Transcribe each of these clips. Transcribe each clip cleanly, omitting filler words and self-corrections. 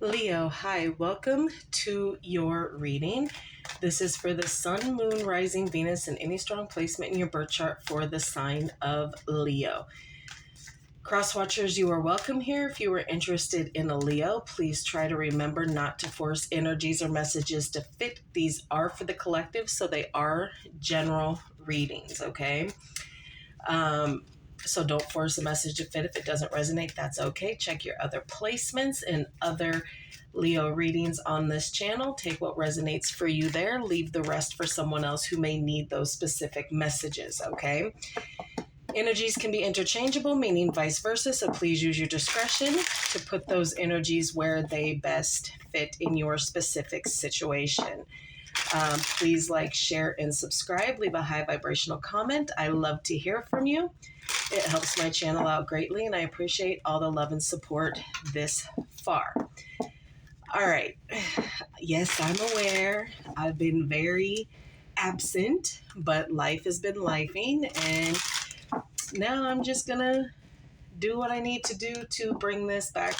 Leo, hi, welcome to your reading. This is for the Sun, Moon, Rising, Venus, and any strong placement in your birth chart for the sign of Leo. Crosswatchers, you are welcome here. If you are interested in a Leo, please try to remember not to force energies or messages to fit. These are for the collective, so they are general readings, okay? So don't force a message to fit. If it doesn't resonate, that's okay. Check your other placements and other Leo readings on this channel. Take what resonates for you there. Leave the rest for someone else who may need those specific messages, okay? Energies can be interchangeable, meaning vice versa, so please use your discretion to put those energies where they best fit in your specific situation. Please like, share, and subscribe. Leave a high vibrational comment. I love to hear from you. It helps my channel out greatly, and I appreciate all the love and support this far. All right. Yes, I'm aware I've been very absent, but life has been lifing, and now I'm just going to do what I need to do to bring this back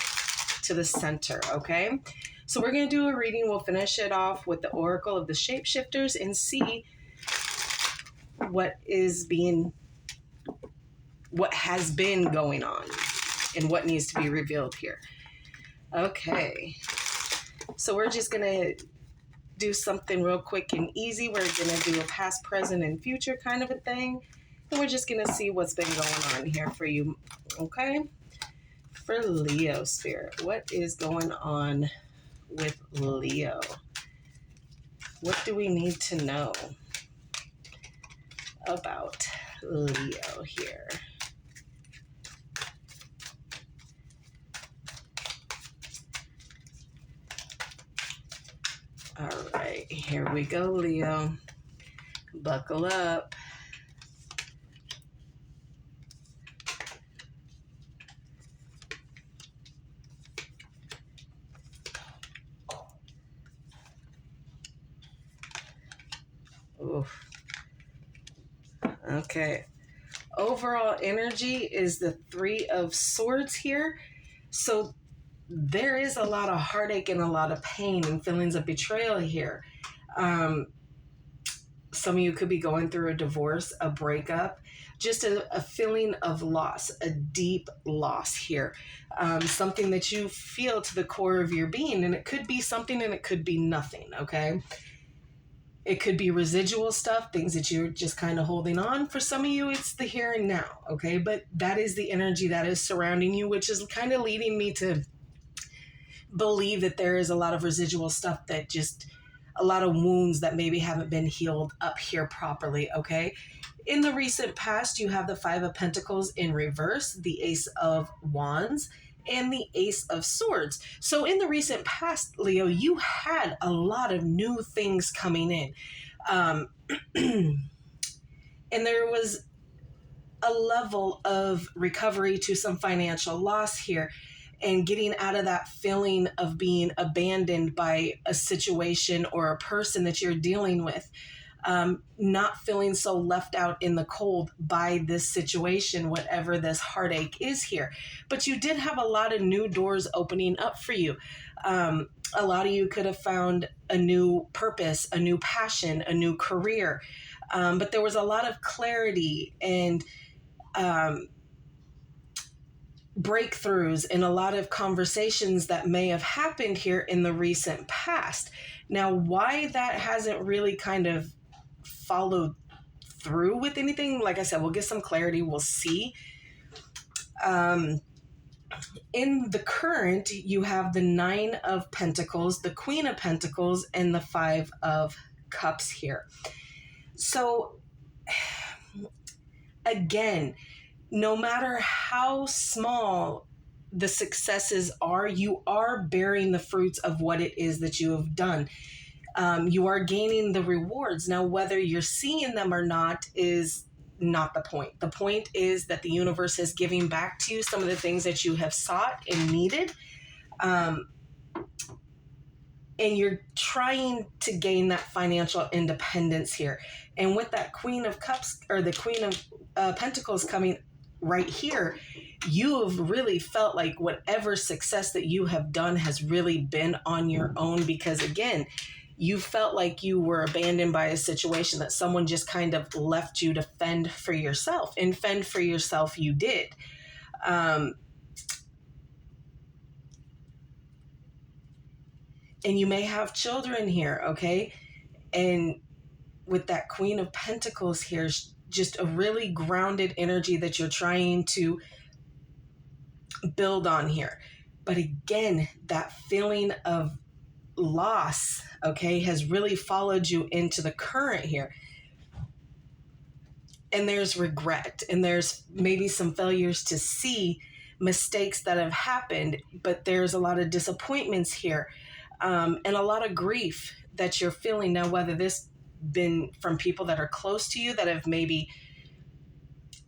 to the center, okay? So we're going to do a reading. We'll finish it off with the Oracle of the Shapeshifters and see what has been going on and what needs to be revealed here. Okay. So we're just going to do something real quick and easy. We're going to do a past, present, and future kind of a thing. And we're just going to see what's been going on here for you, okay? For Leo Spirit, what is going on with Leo? What do we need to know about Leo here? All right, here we go, Leo. Buckle up. Oof. Okay. Overall energy is the Three of Swords here. So there is a lot of heartache and a lot of pain and feelings of betrayal here. Some of you could be going through a divorce, a breakup, just a feeling of loss, a deep loss here. Something that you feel to the core of your being, and it could be something and it could be nothing, okay? It could be residual stuff, things that you're just kind of holding on. For some of you, it's the here and now, okay? But that is the energy that is surrounding you, which is kind of leading me to believe that there is a lot of residual stuff that just, a lot of wounds that maybe haven't been healed up here properly, okay? In the recent past, you have the Five of Pentacles in reverse, the Ace of Wands, and the Ace of Swords. So in the recent past, Leo, you had a lot of new things coming in. And there was a level of recovery to some financial loss here, and getting out of that feeling of being abandoned by a situation or a person that you're dealing with. Not feeling so left out in the cold by this situation, whatever this heartache is here. But you did have a lot of new doors opening up for you. A lot of you could have found a new purpose, a new passion, a new career. But there was a lot of clarity and breakthroughs and a lot of conversations that may have happened here in the recent past. Now, why that hasn't really kind of followed through with anything, like I said, we'll get some clarity, we'll see. In the current, you have the Nine of Pentacles, the Queen of Pentacles, and the Five of Cups here. So again, no matter how small the successes are, you are bearing the fruits of what it is that you have done. You are gaining the rewards. Now, whether you're seeing them or not is not the point. The point is that the universe is giving back to you some of the things that you have sought and needed. And you're trying to gain that financial independence here. And with that Queen of Cups, or the Queen of Pentacles coming right here, you have really felt like whatever success that you have done has really been on your own, because again, you felt like you were abandoned by a situation, that someone just kind of left you to fend for yourself, and fend for yourself you did. And you may have children here, okay? And with that Queen of Pentacles here, just a really grounded energy that you're trying to build on here. But again, that feeling of loss, okay, has really followed you into the current here. And there's regret, and there's maybe some failures to see mistakes that have happened, but there's a lot of disappointments here, and a lot of grief that you're feeling now, whether this been from people that are close to you that have maybe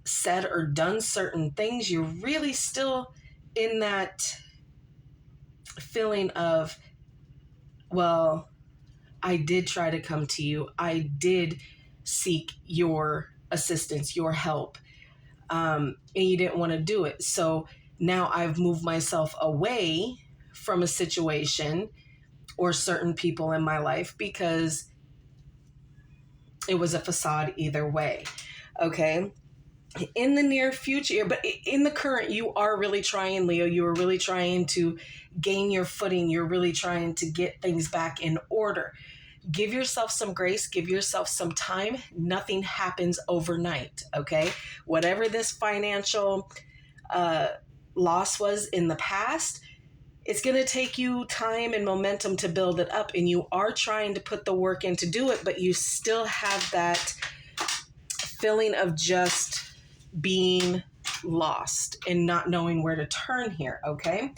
said or done certain things. You're really still in that feeling of, well, I did try to come to you. I did seek your assistance, your help, and you didn't want to do it. So now I've moved myself away from a situation or certain people in my life because it was a facade either way. Okay. In the near future, but in the current, you are really trying, Leo. You are really trying to gain your footing. You're really trying to get things back in order. Give yourself some grace. Give yourself some time. Nothing happens overnight, okay? Whatever this financial loss was in the past, it's going to take you time and momentum to build it up. And you are trying to put the work in to do it, but you still have that feeling of just being lost and not knowing where to turn here, okay?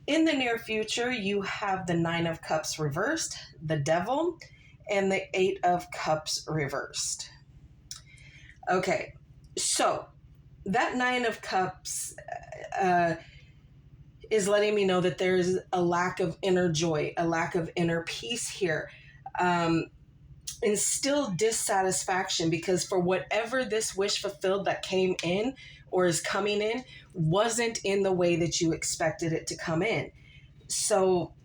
In the near future, you have the Nine of Cups reversed, the Devil, and the Eight of Cups reversed. Okay, so that Nine of Cups is letting me know that there's a lack of inner joy, a lack of inner peace here. And still dissatisfaction, because for whatever this wish fulfilled that came in or is coming in wasn't in the way that you expected it to come in. So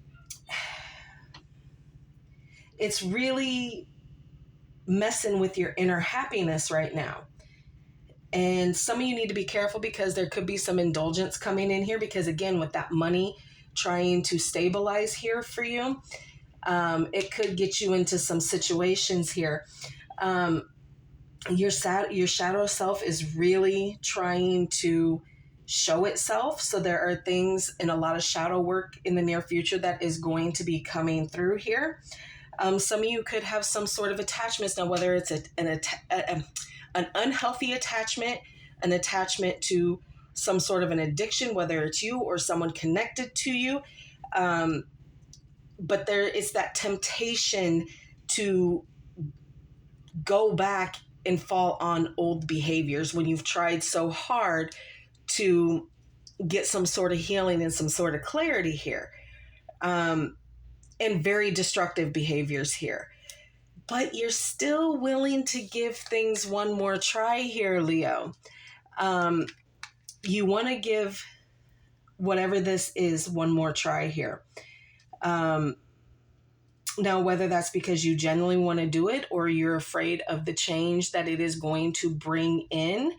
it's really messing with your inner happiness right now. And some of you need to be careful because there could be some indulgence coming in here, because again, with that money trying to stabilize here for you, it could get you into some situations here. Your shadow self is really trying to show itself. So there are things and a lot of shadow work in the near future that is going to be coming through here. Some of you could have some sort of attachments now, whether it's an unhealthy attachment, an attachment to some sort of an addiction, whether it's you or someone connected to you. But there is that temptation to go back and fall on old behaviors when you've tried so hard to get some sort of healing and some sort of clarity here. And very destructive behaviors here. But you're still willing to give things one more try here, Leo. You want to give whatever this is one more try here. Now, whether that's because you genuinely want to do it or you're afraid of the change that it is going to bring in,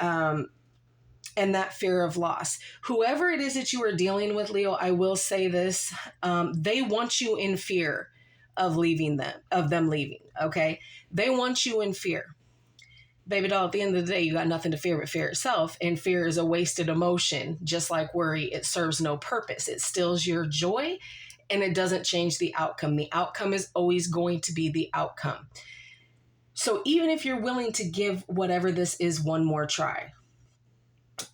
and that fear of loss. Whoever it is that you are dealing with, Leo, I will say this, they want you in fear of them leaving, okay? They want you in fear. Baby doll, at the end of the day, you got nothing to fear but fear itself, and fear is a wasted emotion, just like worry. It serves no purpose. It steals your joy, and it doesn't change the outcome. The outcome is always going to be the outcome. So even if you're willing to give whatever this is one more try,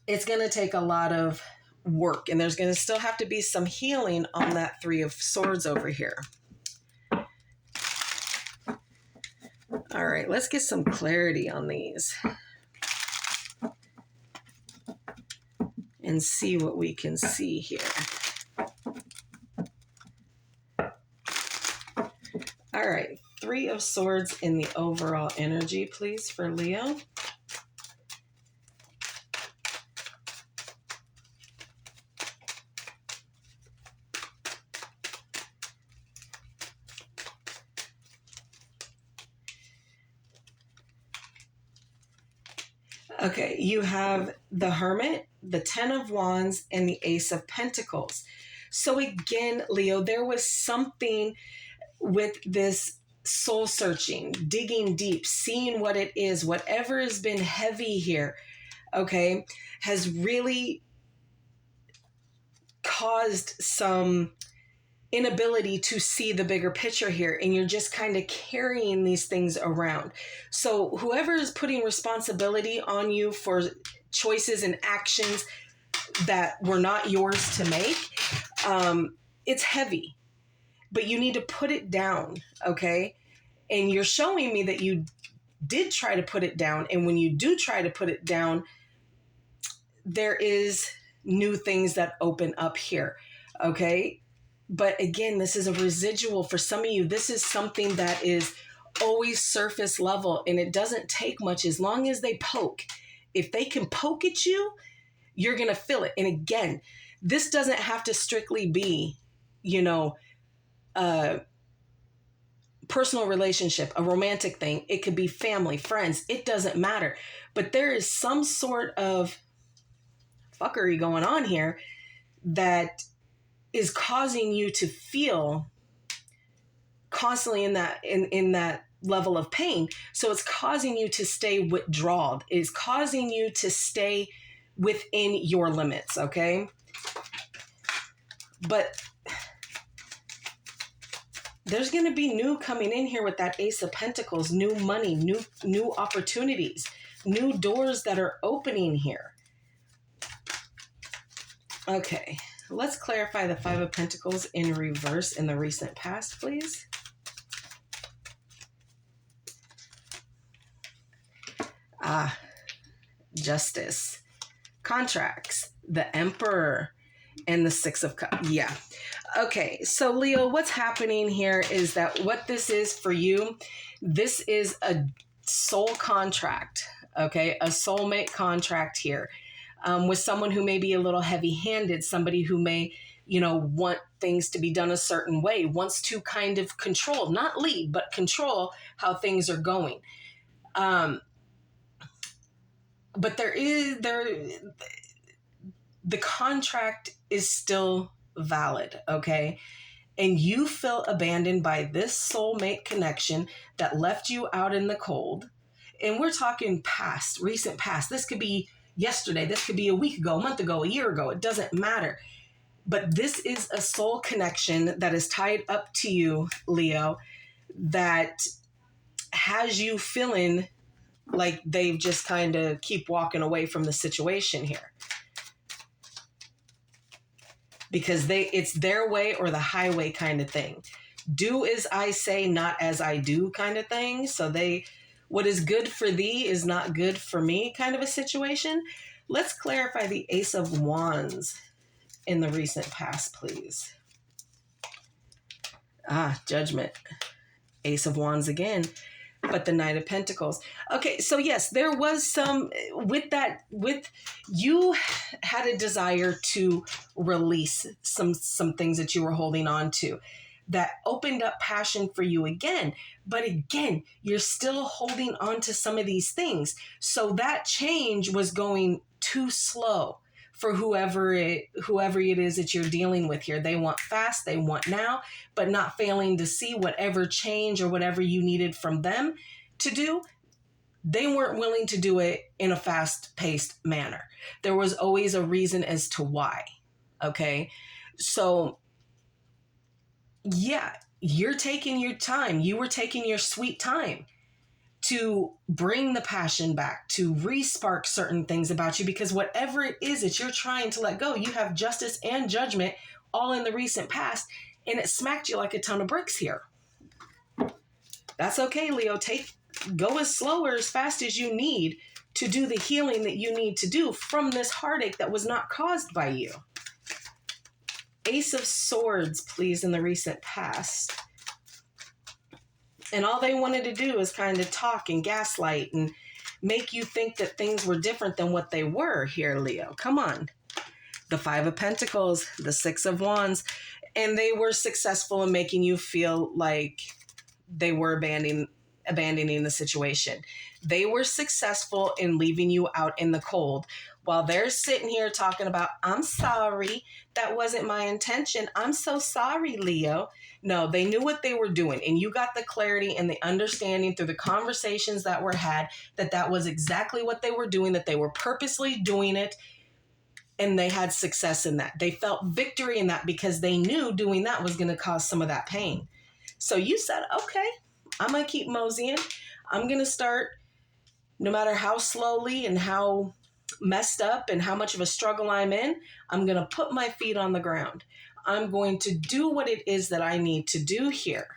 it's going to take a lot of work, and there's going to still have to be some healing on that Three of Swords over here. All right, let's get some clarity on these and see what we can see here. All right, Three of Swords in the overall energy, please, for Leo. Okay, you have the Hermit, the Ten of Wands, and the Ace of Pentacles. So again, Leo, there was something with this soul searching, digging deep, seeing what it is, whatever has been heavy here, okay, has really caused some inability to see the bigger picture here, and you're just kind of carrying these things around. So whoever is putting responsibility on you for choices and actions that were not yours to make, it's heavy, but you need to put it down, okay? And you're showing me that you did try to put it down, and when you do try to put it down, there is new things that open up here, okay? But again, this is a residual for some of you. This is something that is always surface level, and it doesn't take much as long as they poke. If they can poke at you, you're going to feel it. And again, this doesn't have to strictly be, personal relationship, a romantic thing. It could be family, friends. It doesn't matter. But there is some sort of fuckery going on here that is causing you to feel constantly in that level of pain. So it's causing you to stay withdrawed. It's causing you to stay within your limits, okay? But there's going to be new coming in here with that Ace of Pentacles, new money, new opportunities, new doors that are opening here. Okay, let's clarify the Five of Pentacles in reverse in the recent past, please. Justice, contracts, the Emperor, and the Six of Cups. Yeah. Okay, so Leo, what's happening here is that what this is for you, this is a soul contract, okay? A soulmate contract here. With someone who may be a little heavy-handed, somebody who may, want things to be done a certain way, wants to kind of control, not lead, but control how things are going. But the contract is still valid, okay? And you feel abandoned by this soulmate connection that left you out in the cold. And we're talking past, recent past. This could be yesterday. This could be a week ago, a month ago, a year ago. It doesn't matter. But this is a soul connection that is tied up to you, Leo, that has you feeling like they've just kind of keep walking away from the situation here. Because it's their way or the highway kind of thing. Do as I say, not as I do kind of thing. So what is good for thee is not good for me kind of a situation. Let's clarify the Ace of Wands in the recent past, please. Judgment. Ace of Wands again, but the Knight of Pentacles. Okay, so yes, there was some, with you had a desire to release some things that you were holding on to that opened up passion for you again. But again, you're still holding on to some of these things. So that change was going too slow for whoever it is that you're dealing with here. They want fast, they want now, but not failing to see whatever change or whatever you needed from them to do. They weren't willing to do it in a fast-paced manner. There was always a reason as to why, okay? So yeah, you're taking your time. You were taking your sweet time to bring the passion back, to re-spark certain things about you, because whatever it is that you're trying to let go, you have justice and judgment all in the recent past, and it smacked you like a ton of bricks here. That's okay, Leo. Go as slow or as fast as you need to do the healing that you need to do from this heartache that was not caused by you. Ace of Swords, please, in the recent past. And all they wanted to do is kind of talk and gaslight and make you think that things were different than what they were here, Leo. Come on. The Five of Pentacles, the Six of Wands. And they were successful in making you feel like they were abandoning the situation. They were successful in leaving you out in the cold while they're sitting here talking about, I'm sorry, that wasn't my intention. I'm so sorry, Leo. No, they knew what they were doing. And you got the clarity and the understanding through the conversations that were had that that was exactly what they were doing, that they were purposely doing it. And they had success in that. They felt victory in that because they knew doing that was going to cause some of that pain. So you said, okay, I'm going to keep moseying. I'm going to start, no matter how slowly and how messed up and how much of a struggle I'm in, I'm going to put my feet on the ground. I'm going to do what it is that I need to do here.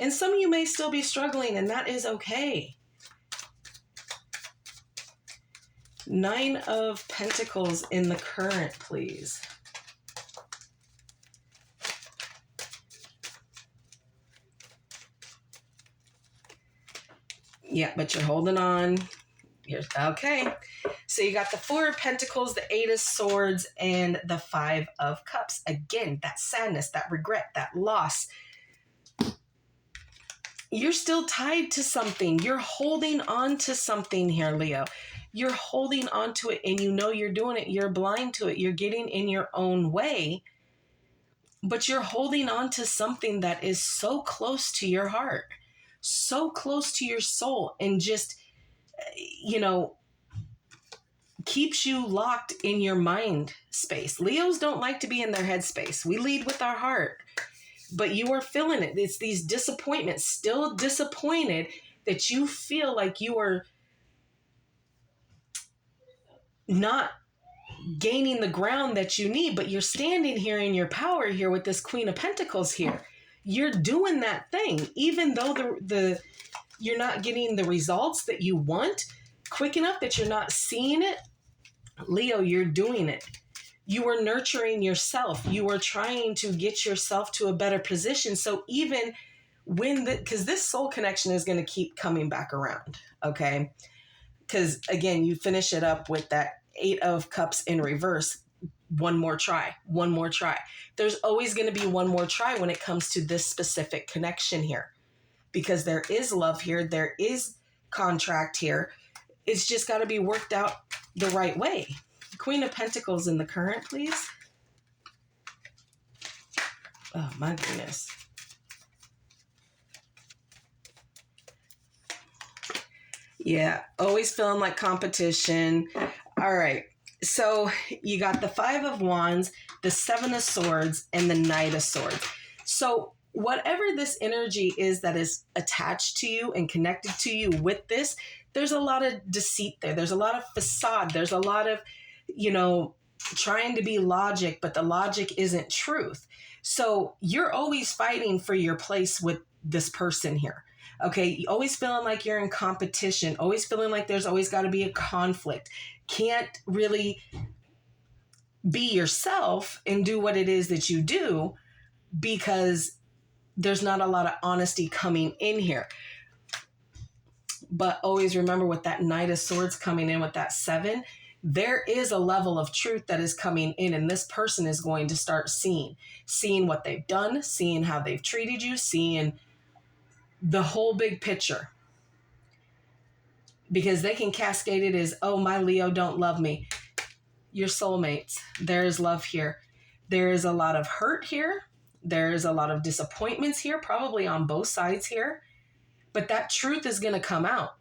And some of you may still be struggling, and that is okay. 9 of Pentacles in the current, please. Yeah, but you're holding on. Okay. So you got the 4 of Pentacles, the 8 of Swords, and the 5 of Cups. Again, that sadness, that regret, that loss. You're still tied to something. You're holding on to something here, Leo. You're holding on to it, and you know you're doing it. You're blind to it. You're getting in your own way. But you're holding on to something that is so close to your heart, so close to your soul, and just, keeps you locked in your mind space. Leos don't like to be in their head space. We lead with our heart. But you are feeling it. It's these disappointments, still disappointed that you feel like you are not gaining the ground that you need, but you're standing here in your power here with this Queen of Pentacles here. You're doing that thing, even though you're not getting the results that you want quick enough that you're not seeing it. Leo, you're doing it. You are nurturing yourself. You are trying to get yourself to a better position. So even because this soul connection is going to keep coming back around, okay? Because again, you finish it up with that 8 of Cups in reverse. One more try. There's always going to be one more try when it comes to this specific connection here, because there is love here. There is contract here. It's just got to be worked out the right way. Queen of Pentacles in the current, please. Oh, my goodness. Yeah, always feeling like competition. All right. So you got the 5 of Wands, the 7 of Swords, and the Knight of Swords. So whatever this energy is that is attached to you and connected to you with this, there's a lot of deceit there. There's a lot of facade. There's a lot of, trying to be logic, but the logic isn't truth. So you're always fighting for your place with this person here. Okay, always feeling like you're in competition, always feeling like there's always got to be a conflict. Can't really be yourself and do what it is that you do because there's not a lot of honesty coming in here. But always remember, with that Knight of Swords coming in with that 7, there is a level of truth that is coming in, and this person is going to start seeing what they've done, seeing how they've treated you, seeing the whole big picture. Because they can cascade it as, oh, my Leo don't love me. Your soulmates. There is love here. There is a lot of hurt here. There is a lot of disappointments here, probably on both sides here. But that truth is going to come out.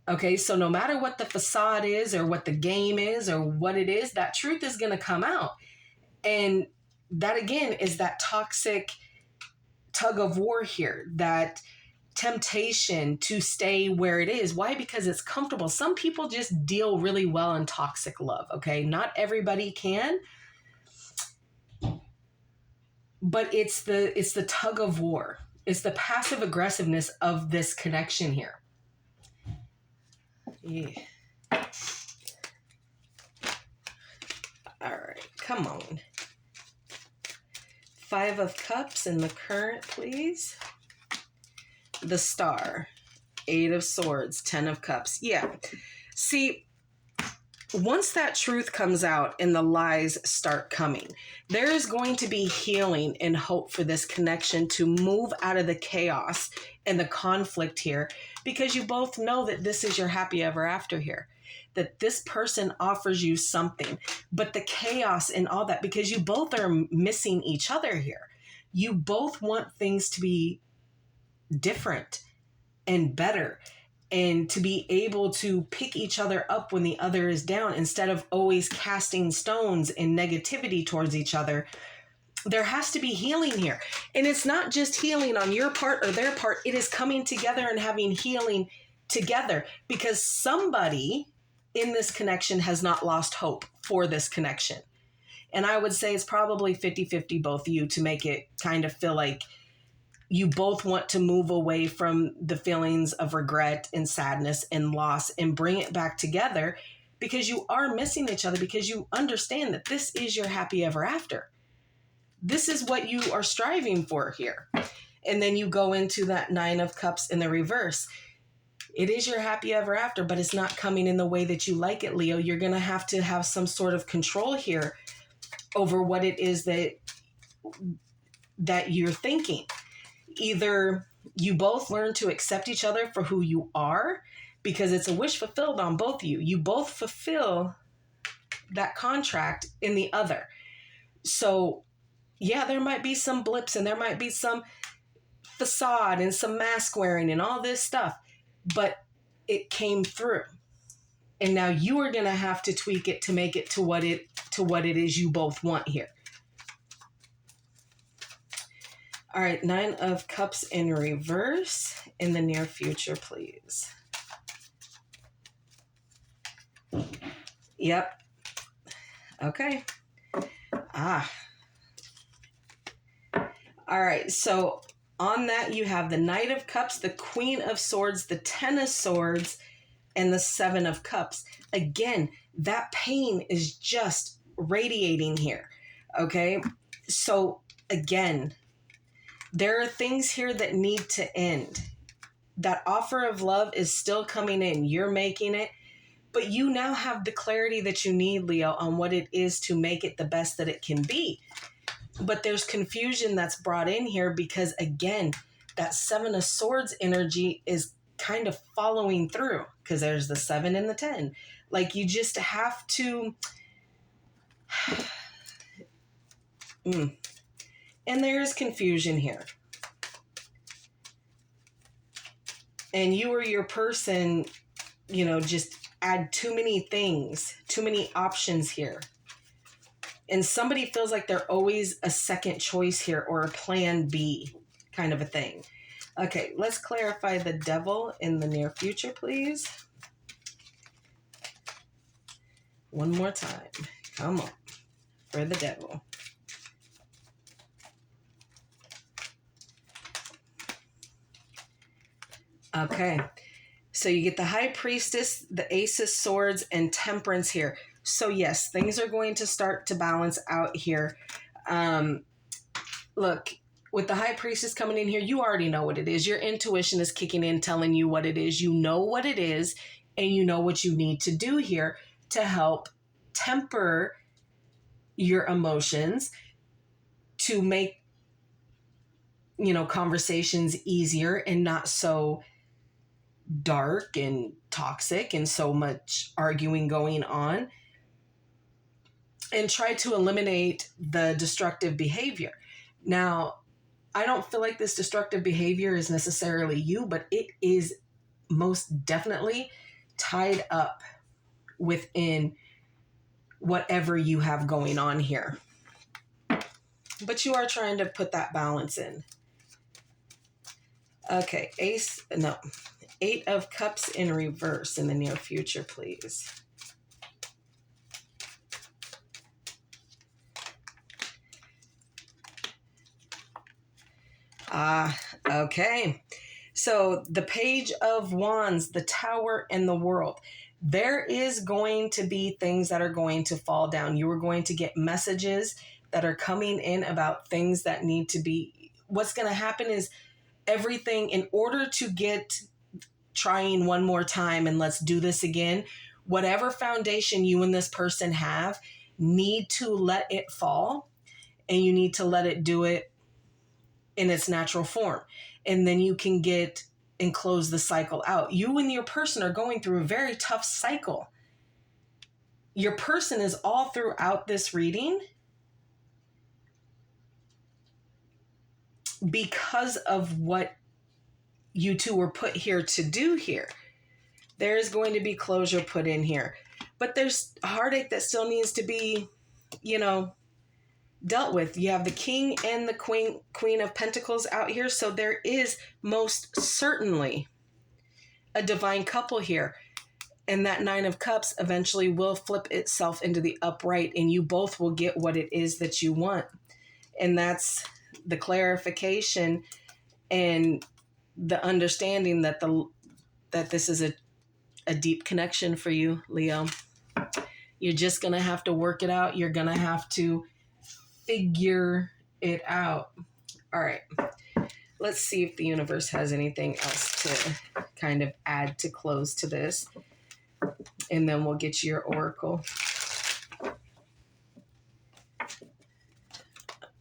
Okay, so no matter what the facade is or what the game is or what it is, that truth is going to come out. And that, again, is that toxic tug of war here, that temptation to stay where it is. Why? Because it's comfortable. Some people just deal really well in toxic love, okay? Not everybody can. But it's the tug of war. It's the passive aggressiveness of this connection here. Yeah. All right, come on. 5 of Cups in the current, please. The Star, 8 of Swords, 10 of Cups. Yeah. See, once that truth comes out and the lies start coming, there is going to be healing and hope for this connection to move out of the chaos and the conflict here, because you both know that this is your happy ever after here, that this person offers you something, but the chaos and all that, because you both are missing each other here. You both want things to be different and better, and to be able to pick each other up when the other is down, instead of always casting stones and negativity towards each other. There has to be healing here. And it's not just healing on your part or their part. It is coming together and having healing together, because somebody in this connection has not lost hope for this connection. And I would say it's probably 50-50 both of you, to make it kind of feel like you both want to move away from the feelings of regret and sadness and loss and bring it back together, because you are missing each other, because you understand that this is your happy ever after. This is what you are striving for here. And then you go into that 9 of Cups in the reverse. It is your happy ever after, but it's not coming in the way that you like it, Leo. You're going to have some sort of control here over what it is that you're thinking. Either you both learn to accept each other for who you are, because it's a wish fulfilled on both of you. You both fulfill that contract in the other. So yeah, there might be some blips and there might be some facade and some mask wearing and all this stuff, but it came through. And now you are going to have to tweak it to make it to what it is you both want here. All right, 9 of Cups in reverse in the near future, please. Yep. Okay. All right, so on that you have the Knight of Cups, the Queen of Swords, the 10 of Swords, and the 7 of Cups. Again, that pain is just radiating here, okay? So again, there are things here that need to end. That offer of love is still coming in. You're making it, but you now have the clarity that you need, Leo, on what it is to make it the best that it can be. But there's confusion that's brought in here, because again, that 7 of Swords energy is kind of following through, because there's the 7 and the 10. Like, you just have to... And there is confusion here. And you or your person, just add too many things, too many options here. And somebody feels like they're always a second choice here, or a plan B kind of a thing. Okay, let's clarify the Devil in the near future, please. One more time. Come on. For the Devil. Okay, so you get the High Priestess, the Ace of Swords, and Temperance here. So yes, things are going to start to balance out here. Look, with the High Priestess coming in here, you already know what it is. Your intuition is kicking in, telling you what it is. You know what it is, and you know what you need to do here to help temper your emotions, to make, conversations easier and not so dark and toxic and so much arguing going on, and try to eliminate the destructive behavior. Now, I don't feel like this destructive behavior is necessarily you, but it is most definitely tied up within whatever you have going on here. But you are trying to put that balance in. Okay, 8 of Cups in reverse in the near future, please. Okay. So the Page of Wands, the Tower, and the World. There is going to be things that are going to fall down. You are going to get messages that are coming in about things that need to be... What's going to happen is everything, in order to get trying one more time and let's do this again, Whatever foundation you and this person have, need to let it fall, and you need to let it do it in its natural form. And then you can get and close the cycle out. You and your person are going through a very tough cycle. Your person is all throughout this reading because of what you two were put here to do here. There's going to be closure put in here, but there's heartache that still needs to be, dealt with. You have the King and the Queen of Pentacles out here. So there is most certainly a divine couple here. And that Nine of Cups eventually will flip itself into the upright, and you both will get what it is that you want. And that's the clarification and the understanding that this is a deep connection for you, Leo. You're just going to have to work it out. You're going to have to figure it out. All right. Let's see if the universe has anything else to kind of add to close to this. And then we'll get you your oracle.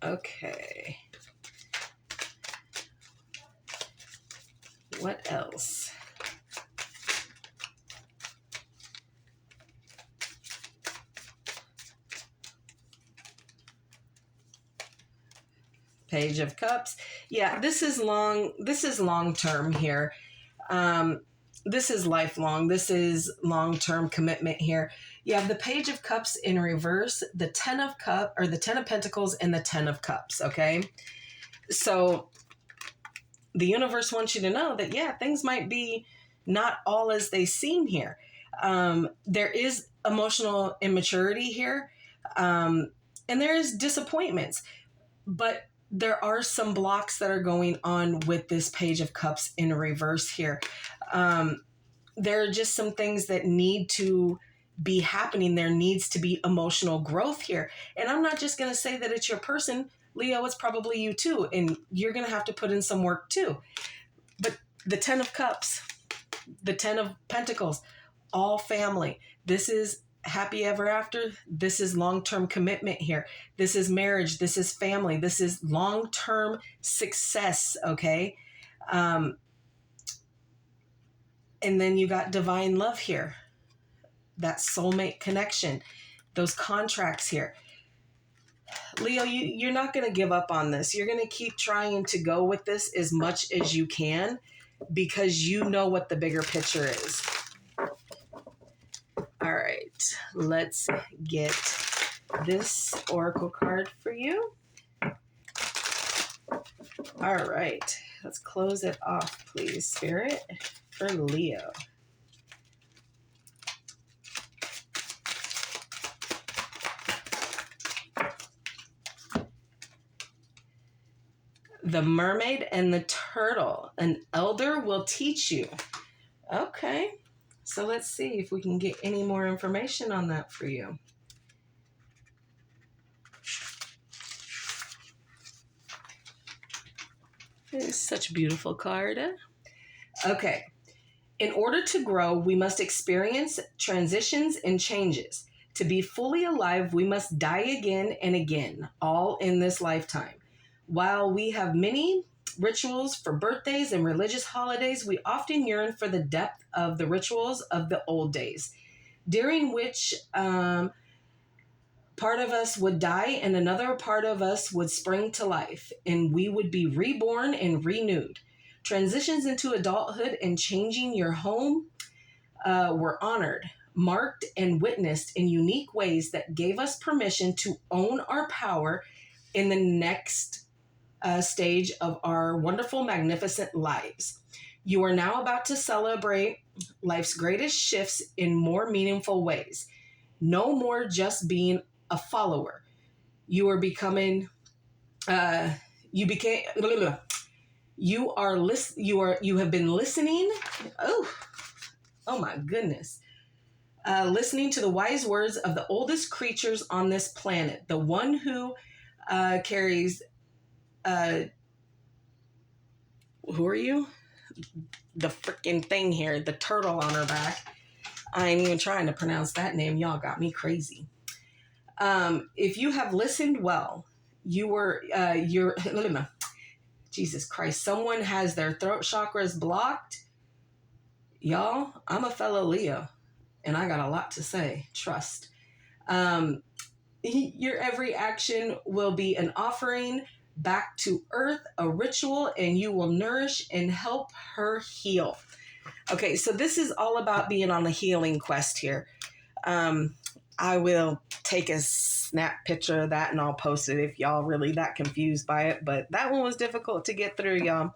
Okay. What else? Page of Cups. Yeah, this is long term here. This is lifelong. This is long-term commitment here. You have the Page of Cups in reverse, the Ten of Pentacles, and the Ten of Cups, okay? So the universe wants you to know that, yeah, things might be not all as they seem here. There is emotional immaturity here, and there is disappointments, but there are some blocks that are going on with this Page of Cups in reverse here. There are just some things that need to be happening. There needs to be emotional growth here. And I'm not just going to say that it's your person, Leo, it's probably you too. And you're going to have to put in some work too. But the Ten of Cups, the Ten of Pentacles, all family. This is happy ever after. This is long-term commitment here. This is marriage. This is family. This is long-term success, okay? And then you got divine love here. That soulmate connection. Those contracts here. Leo, you're not going to give up on this. You're going to keep trying to go with this as much as you can because you know what the bigger picture is. All right. Let's get this oracle card for you. All right. Let's close it off, please, Spirit. For Leo. The Mermaid and the Turtle. An elder will teach you. Okay. So let's see if we can get any more information on that for you. It is such a beautiful card. Okay. In order to grow, we must experience transitions and changes. To be fully alive, we must die again and again, all in this lifetime. While we have many rituals for birthdays and religious holidays, we often yearn for the depth of the rituals of the old days, during which part of us would die and another part of us would spring to life, and we would be reborn and renewed. Transitions into adulthood and changing your home were honored, marked, and witnessed in unique ways that gave us permission to own our power in the next stage of our wonderful, magnificent lives. You are now about to celebrate life's greatest shifts in more meaningful ways. No more just being a follower. You are becoming, you have been listening. Oh my goodness. Listening to the wise words of the oldest creatures on this planet, the one who carries, who are you? The freaking thing here, the turtle on her back. I ain't even trying to pronounce that name. Y'all got me crazy. If you have listened well, you're Jesus Christ, someone has their throat chakras blocked. Y'all, I'm a fellow Leo and I got a lot to say. Trust. Your every action will be an offering back to Earth, a ritual, and you will nourish and help her heal. Okay, so this is all about being on a healing quest here. I will take a snap picture of that and I'll post it if y'all really that confused by it. But that one was difficult to get through, y'all.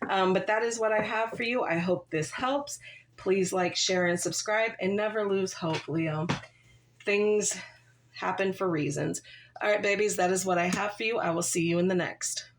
But that is what I have for you. I hope this helps. Please like, share, and subscribe, and never lose hope, Leo. Things happen for reasons. All right, babies, that is what I have for you. I will see you in the next.